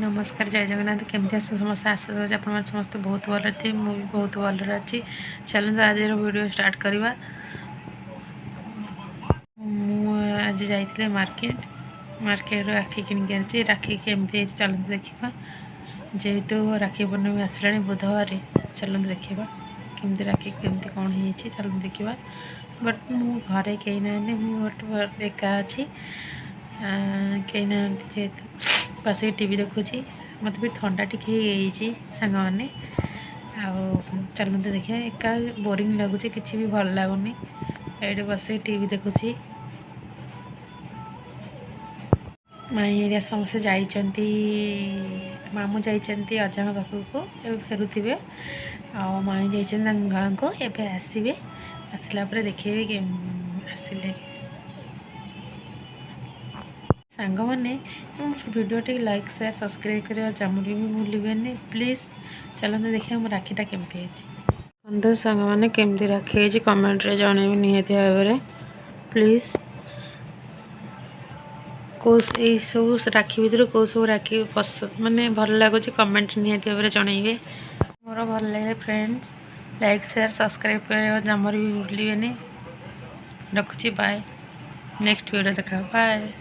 नमस्कार जय जगन्नाथ केमती समस्त आशा कर आप समस्त बहुत भल अच्छे मुझे भी बहुत भल अच्छी। चलते आज वीडियो स्टार्ट करवा। आज जाइए मार्केट राखी किणिक राखी केमती चलते देखा जेहेतु राखी पूर्णमी आसला बुधवार चलते देखा केमती राखी केमती कौन हो चलते देखा। बट मु घरे कहीं ना बट एका अच्छी कहीं ना जेहेतु बस टीवी देखुची मत भी थंडा टी सांग मैंने चलते देखिए एका बोरिंग लगुच कि भी भल लगुनि ये बस टीवी देखुची। माई एरिया समस्त जाइंट मामू जाइंट अजा पाखक फेरुवे माई जाइए गाँ को एवं आसवे आसला देखिए आसिले सांग मैंने video T like share subscribe करवा जमरी भी भूलें प्लीज। चलते देखिए मो राखीटा केमती बंधु सांग मैंने केमती राखी कमेंट रे जनइबे निहाती भाव प्लीज। कौ सब राखी भितर कौ सब राखी पसंद माने भल लगुच कमेंट निहाती भाव जनइबे। मोर भल लगे फ्रेंड्स लाइक शेयर सब्सक्राइब करवा जमर भी भूलें। रखुची बाय नेक्स्ट वीडियो देखा बाय।